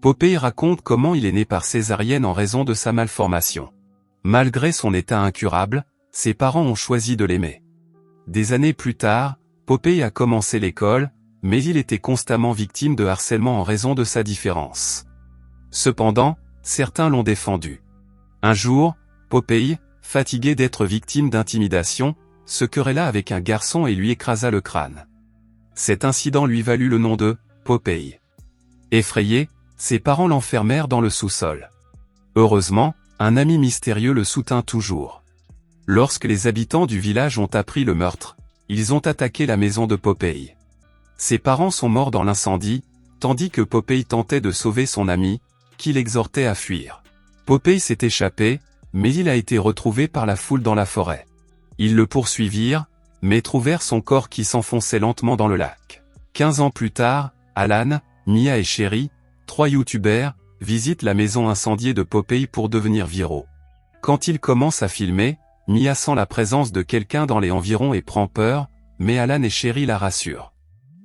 Popeye raconte comment il est né par césarienne en raison de sa malformation. Malgré son état incurable, ses parents ont choisi de l'aimer. Des années plus tard, Popeye a commencé l'école, mais il était constamment victime de harcèlement en raison de sa différence. Cependant, certains l'ont défendu. Un jour, Popeye, fatigué d'être victime d'intimidation, se querella avec un garçon et lui écrasa le crâne. Cet incident lui valut le nom de Popeye. Effrayé, ses parents l'enfermèrent dans le sous-sol. Heureusement, un ami mystérieux le soutint toujours. Lorsque les habitants du village ont appris le meurtre, ils ont attaqué la maison de Popeye. Ses parents sont morts dans l'incendie, tandis que Popeye tentait de sauver son ami, qui l'exhortait à fuir. Popeye s'est échappé, mais il a été retrouvé par la foule dans la forêt. Ils le poursuivirent, mais trouvèrent son corps qui s'enfonçait lentement dans le lac. 15 ans plus tard, Alan, Mia et Sherry, 3 youtubeurs, visitent la maison incendiée de Popeye pour devenir viraux. Quand ils commencent à filmer, Mia sent la présence de quelqu'un dans les environs et prend peur, mais Alan et Sherry la rassurent.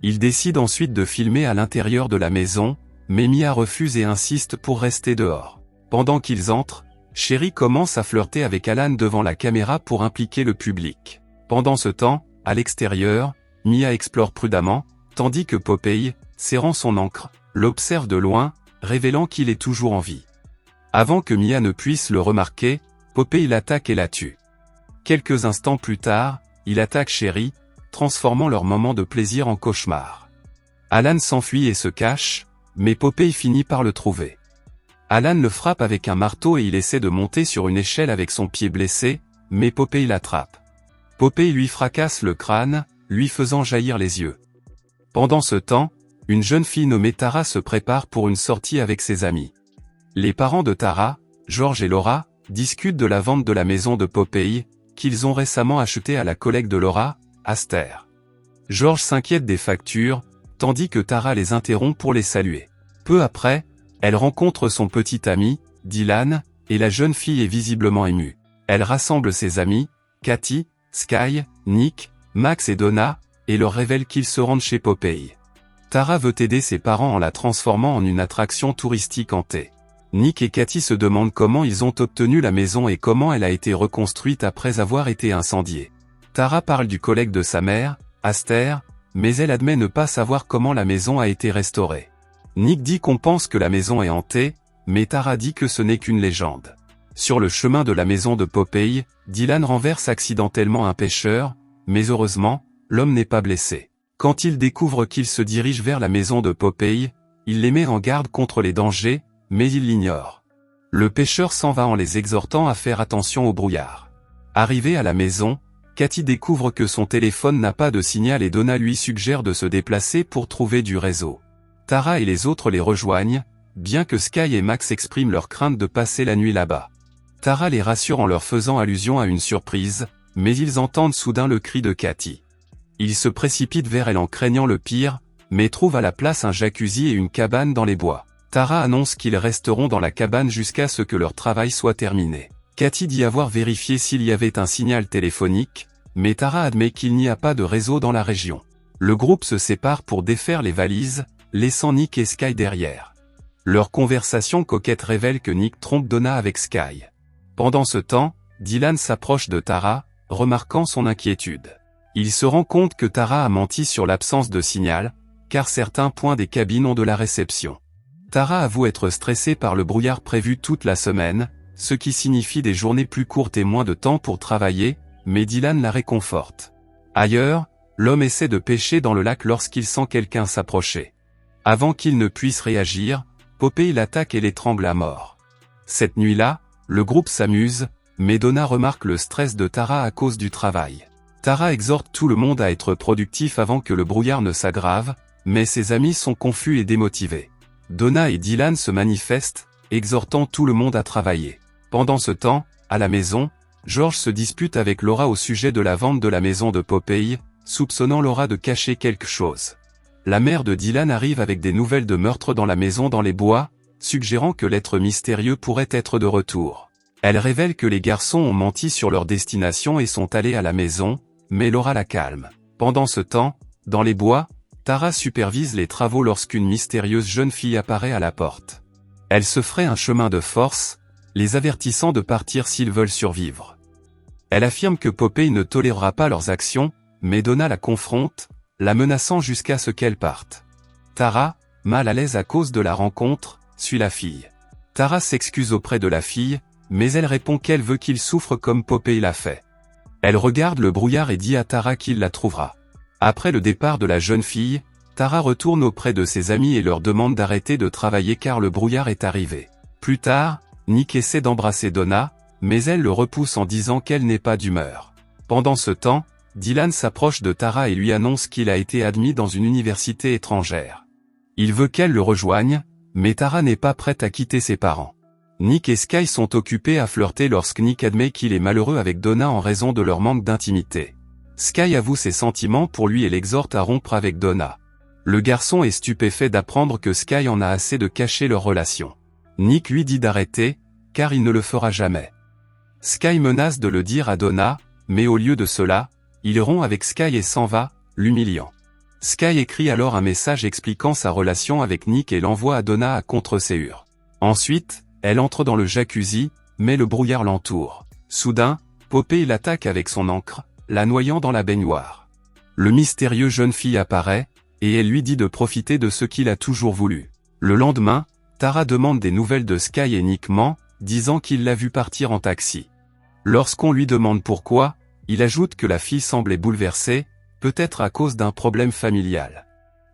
Ils décident ensuite de filmer à l'intérieur de la maison, mais Mia refuse et insiste pour rester dehors. Pendant qu'ils entrent, Sherry commence à flirter avec Alan devant la caméra pour impliquer le public. Pendant ce temps, à l'extérieur, Mia explore prudemment, tandis que Popeye, serrant son ancre, l'observe de loin, révélant qu'il est toujours en vie. Avant que Mia ne puisse le remarquer, Popeye l'attaque et la tue. Quelques instants plus tard, il attaque Sherry, transformant leur moment de plaisir en cauchemar. Alan s'enfuit et se cache, mais Popeye finit par le trouver. Alan le frappe avec un marteau et il essaie de monter sur une échelle avec son pied blessé, mais Popeye l'attrape. Popeye lui fracasse le crâne, lui faisant jaillir les yeux. Pendant ce temps, une jeune fille nommée Tara se prépare pour une sortie avec ses amis. Les parents de Tara, George et Laura, discutent de la vente de la maison de Popeye, qu'ils ont récemment achetée à la collègue de Laura, Aster. George s'inquiète des factures, tandis que Tara les interrompt pour les saluer. Peu après, elle rencontre son petit ami, Dylan, et la jeune fille est visiblement émue. Elle rassemble ses amis, Katy, Sky, Nick, Max et Donna, et leur révèle qu'ils se rendent chez Popeye. Tara veut aider ses parents en la transformant en une attraction touristique hantée. Nick et Katy se demandent comment ils ont obtenu la maison et comment elle a été reconstruite après avoir été incendiée. Tara parle du collègue de sa mère, Aster, mais elle admet ne pas savoir comment la maison a été restaurée. Nick dit qu'on pense que la maison est hantée, mais Tara dit que ce n'est qu'une légende. Sur le chemin de la maison de Popeye, Dylan renverse accidentellement un pêcheur, mais heureusement, l'homme n'est pas blessé. Quand il découvre qu'il se dirige vers la maison de Popeye, il les met en garde contre les dangers, mais il l'ignore. Le pêcheur s'en va en les exhortant à faire attention au brouillard. Arrivé à la maison, Katy découvre que son téléphone n'a pas de signal et Donna lui suggère de se déplacer pour trouver du réseau. Tara et les autres les rejoignent, bien que Sky et Max expriment leur crainte de passer la nuit là-bas. Tara les rassure en leur faisant allusion à une surprise, mais ils entendent soudain le cri de Katy. Ils se précipitent vers elle en craignant le pire, mais trouvent à la place un jacuzzi et une cabane dans les bois. Tara annonce qu'ils resteront dans la cabane jusqu'à ce que leur travail soit terminé. Katy dit avoir vérifié s'il y avait un signal téléphonique, mais Tara admet qu'il n'y a pas de réseau dans la région. Le groupe se sépare pour défaire les valises, laissant Nick et Sky derrière. Leur conversation coquette révèle que Nick trompe Donna avec Sky. Pendant ce temps, Dylan s'approche de Tara, remarquant son inquiétude. Il se rend compte que Tara a menti sur l'absence de signal, car certains points des cabines ont de la réception. Tara avoue être stressée par le brouillard prévu toute la semaine, ce qui signifie des journées plus courtes et moins de temps pour travailler, mais Dylan la réconforte. Ailleurs, l'homme essaie de pêcher dans le lac lorsqu'il sent quelqu'un s'approcher. Avant qu'il ne puisse réagir, Popeye l'attaque et l'étrangle à mort. Cette nuit-là, le groupe s'amuse, mais Donna remarque le stress de Tara à cause du travail. Tara exhorte tout le monde à être productif avant que le brouillard ne s'aggrave, mais ses amis sont confus et démotivés. Donna et Dylan se manifestent, exhortant tout le monde à travailler. Pendant ce temps, à la maison, George se dispute avec Laura au sujet de la vente de la maison de Popeye, soupçonnant Laura de cacher quelque chose. La mère de Dylan arrive avec des nouvelles de meurtre dans la maison dans les bois, suggérant que l'être mystérieux pourrait être de retour. Elle révèle que les garçons ont menti sur leur destination et sont allés à la maison, mais Laura la calme. Pendant ce temps, dans les bois, Tara supervise les travaux lorsqu'une mystérieuse jeune fille apparaît à la porte. Elle se ferait un chemin de force, les avertissant de partir s'ils veulent survivre. Elle affirme que Popeye ne tolérera pas leurs actions, mais Donna la confronte, la menaçant jusqu'à ce qu'elle parte. Tara, mal à l'aise à cause de la rencontre, suit la fille. Tara s'excuse auprès de la fille, mais elle répond qu'elle veut qu'il souffre comme Popeye l'a fait. Elle regarde le brouillard et dit à Tara qu'il la trouvera. Après le départ de la jeune fille, Tara retourne auprès de ses amis et leur demande d'arrêter de travailler car le brouillard est arrivé. Plus tard, Nick essaie d'embrasser Donna, mais elle le repousse en disant qu'elle n'est pas d'humeur. Pendant ce temps, Dylan s'approche de Tara et lui annonce qu'il a été admis dans une université étrangère. Il veut qu'elle le rejoigne, mais Tara n'est pas prête à quitter ses parents. Nick et Sky sont occupés à flirter lorsque Nick admet qu'il est malheureux avec Donna en raison de leur manque d'intimité. Sky avoue ses sentiments pour lui et l'exhorte à rompre avec Donna. Le garçon est stupéfait d'apprendre que Sky en a assez de cacher leur relation. Nick lui dit d'arrêter, car il ne le fera jamais. Sky menace de le dire à Donna, mais au lieu de cela, il rompt avec Sky et s'en va, l'humiliant. Sky écrit alors un message expliquant sa relation avec Nick et l'envoie à Donna à contre-séure. Ensuite, elle entre dans le jacuzzi, mais le brouillard l'entoure. Soudain, Popeye l'attaque avec son ancre, la noyant dans la baignoire. Le mystérieux jeune fille apparaît, et elle lui dit de profiter de ce qu'il a toujours voulu. Le lendemain, Tara demande des nouvelles de Sky et Nick ment, disant qu'il l'a vu partir en taxi. Lorsqu'on lui demande pourquoi, il ajoute que la fille semblait bouleversée, peut-être à cause d'un problème familial.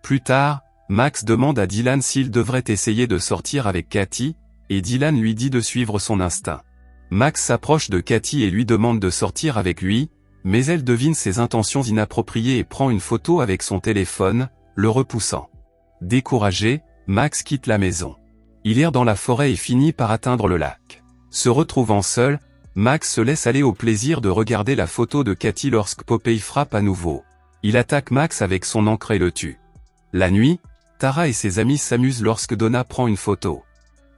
Plus tard, Max demande à Dylan s'il devrait essayer de sortir avec Katie, et Dylan lui dit de suivre son instinct. Max s'approche de Katie et lui demande de sortir avec lui, mais elle devine ses intentions inappropriées et prend une photo avec son téléphone, le repoussant. Découragé, Max quitte la maison. Il erre dans la forêt et finit par atteindre le lac. Se retrouvant seul, Max se laisse aller au plaisir de regarder la photo de Katie lorsque Popeye frappe à nouveau. Il attaque Max avec son ancre et le tue. La nuit, Tara et ses amis s'amusent lorsque Donna prend une photo.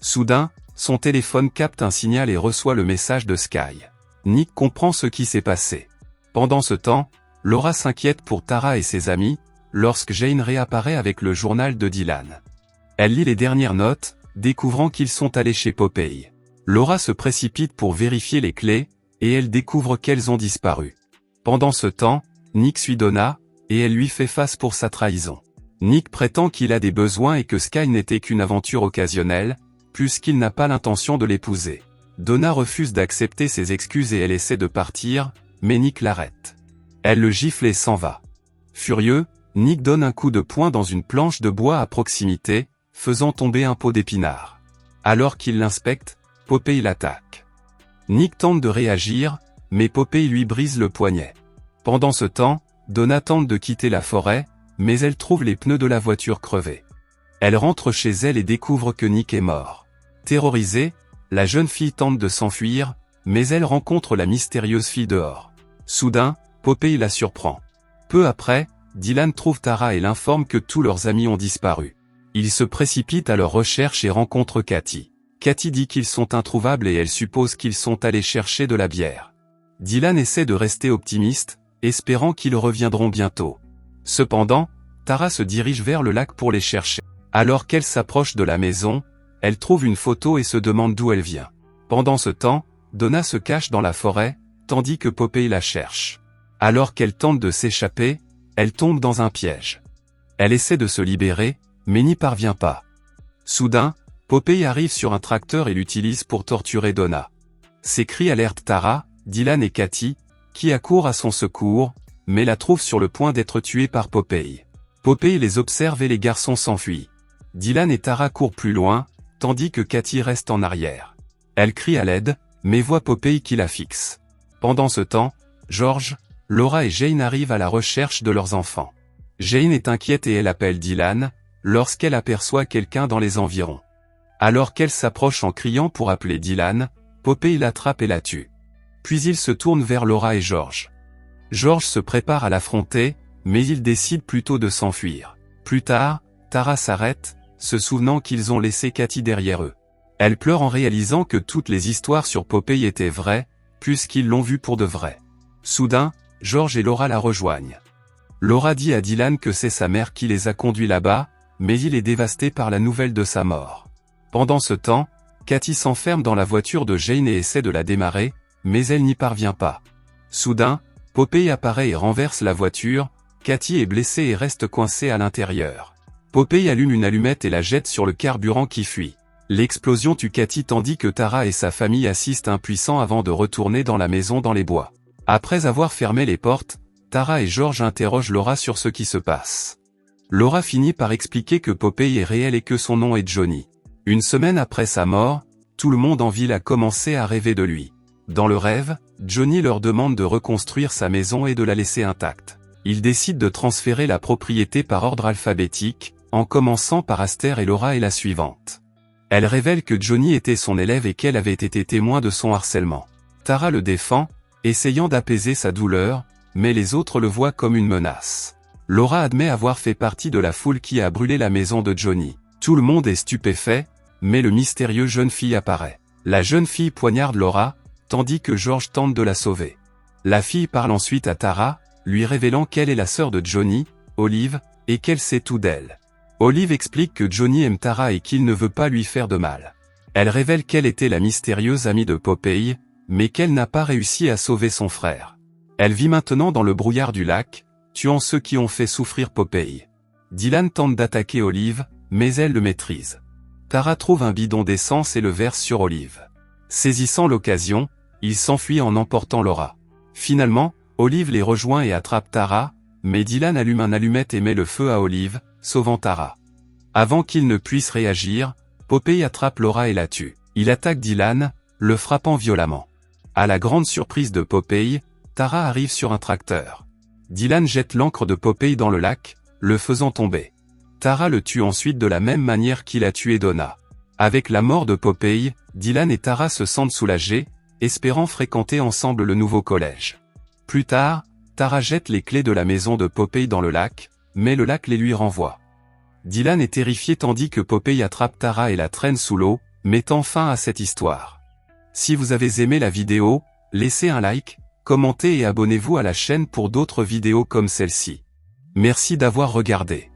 Soudain, son téléphone capte un signal et reçoit le message de Sky. Nick comprend ce qui s'est passé. Pendant ce temps, Laura s'inquiète pour Tara et ses amis, lorsque Jane réapparaît avec le journal de Dylan. Elle lit les dernières notes, découvrant qu'ils sont allés chez Popeye. Laura se précipite pour vérifier les clés, et elle découvre qu'elles ont disparu. Pendant ce temps, Nick suit Donna, et elle lui fait face pour sa trahison. Nick prétend qu'il a des besoins et que Sky n'était qu'une aventure occasionnelle, puisqu'il n'a pas l'intention de l'épouser. Donna refuse d'accepter ses excuses et elle essaie de partir, mais Nick l'arrête. Elle le gifle et s'en va. Furieux, Nick donne un coup de poing dans une planche de bois à proximité, faisant tomber un pot d'épinards. Alors qu'il l'inspecte, Popeye l'attaque. Nick tente de réagir, mais Popeye lui brise le poignet. Pendant ce temps, Donna tente de quitter la forêt, mais elle trouve les pneus de la voiture crevés. Elle rentre chez elle et découvre que Nick est mort. Terrorisée, la jeune fille tente de s'enfuir, mais elle rencontre la mystérieuse fille dehors. Soudain, Popeye la surprend. Peu après, Dylan trouve Tara et l'informe que tous leurs amis ont disparu. Il se précipite à leur recherche et rencontre Katie. Katie dit qu'ils sont introuvables et elle suppose qu'ils sont allés chercher de la bière. Dylan essaie de rester optimiste, espérant qu'ils reviendront bientôt. Cependant, Tara se dirige vers le lac pour les chercher. Alors qu'elle s'approche de la maison, elle trouve une photo et se demande d'où elle vient. Pendant ce temps, Donna se cache dans la forêt, tandis que Popeye la cherche. Alors qu'elle tente de s'échapper, elle tombe dans un piège. Elle essaie de se libérer, mais n'y parvient pas. Soudain, Popeye arrive sur un tracteur et l'utilise pour torturer Donna. Ses cris alertent Tara, Dylan et Katie, qui accourent à son secours, mais la trouvent sur le point d'être tuée par Popeye. Popeye les observe et les garçons s'enfuient. Dylan et Tara courent plus loin, tandis que Katie reste en arrière. Elle crie à l'aide, mais voit Popeye qui la fixe. Pendant ce temps, George, Laura et Jane arrivent à la recherche de leurs enfants. Jane est inquiète et elle appelle Dylan, lorsqu'elle aperçoit quelqu'un dans les environs. Alors qu'elle s'approche en criant pour appeler Dylan, Popeye l'attrape et la tue. Puis il se tourne vers Laura et George. George se prépare à l'affronter, mais il décide plutôt de s'enfuir. Plus tard, Tara s'arrête, se souvenant qu'ils ont laissé Katie derrière eux. Elle pleure en réalisant que toutes les histoires sur Popeye étaient vraies, puisqu'ils l'ont vu pour de vrai. Soudain, George et Laura la rejoignent. Laura dit à Dylan que c'est sa mère qui les a conduits là-bas, mais il est dévasté par la nouvelle de sa mort. Pendant ce temps, Katy s'enferme dans la voiture de Jane et essaie de la démarrer, mais elle n'y parvient pas. Soudain, Popeye apparaît et renverse la voiture, Katy est blessée et reste coincée à l'intérieur. Popeye allume une allumette et la jette sur le carburant qui fuit. L'explosion tue Katy tandis que Tara et sa famille assistent impuissants avant de retourner dans la maison dans les bois. Après avoir fermé les portes, Tara et George interrogent Laura sur ce qui se passe. Laura finit par expliquer que Popeye est réel et que son nom est Johnny. Une semaine après sa mort, tout le monde en ville a commencé à rêver de lui. Dans le rêve, Johnny leur demande de reconstruire sa maison et de la laisser intacte. Ils décident de transférer la propriété par ordre alphabétique, en commençant par Aster et Laura est la suivante. Elle révèle que Johnny était son élève et qu'elle avait été témoin de son harcèlement. Tara le défend, essayant d'apaiser sa douleur, mais les autres le voient comme une menace. Laura admet avoir fait partie de la foule qui a brûlé la maison de Johnny. Tout le monde est stupéfait, mais le mystérieux jeune fille apparaît. La jeune fille poignarde Laura, tandis que George tente de la sauver. La fille parle ensuite à Tara, lui révélant qu'elle est la sœur de Johnny, Olive, et qu'elle sait tout d'elle. Olive explique que Johnny aime Tara et qu'il ne veut pas lui faire de mal. Elle révèle qu'elle était la mystérieuse amie de Popeye, mais qu'elle n'a pas réussi à sauver son frère. Elle vit maintenant dans le brouillard du lac, tuant ceux qui ont fait souffrir Popeye. Dylan tente d'attaquer Olive, mais elle le maîtrise. Tara trouve un bidon d'essence et le verse sur Olive. Saisissant l'occasion, il s'enfuit en emportant Laura. Finalement, Olive les rejoint et attrape Tara, mais Dylan allume un allumette et met le feu à Olive, sauvant Tara. Avant qu'il ne puisse réagir, Popeye attrape Laura et la tue. Il attaque Dylan, le frappant violemment. À la grande surprise de Popeye, Tara arrive sur un tracteur. Dylan jette l'encre de Popeye dans le lac, le faisant tomber. Tara le tue ensuite de la même manière qu'il a tué Donna. Avec la mort de Popeye, Dylan et Tara se sentent soulagés, espérant fréquenter ensemble le nouveau collège. Plus tard, Tara jette les clés de la maison de Popeye dans le lac, mais le lac les lui renvoie. Dylan est terrifié tandis que Popeye attrape Tara et la traîne sous l'eau, mettant fin à cette histoire. Si vous avez aimé la vidéo, laissez un like, commentez et abonnez-vous à la chaîne pour d'autres vidéos comme celle-ci. Merci d'avoir regardé.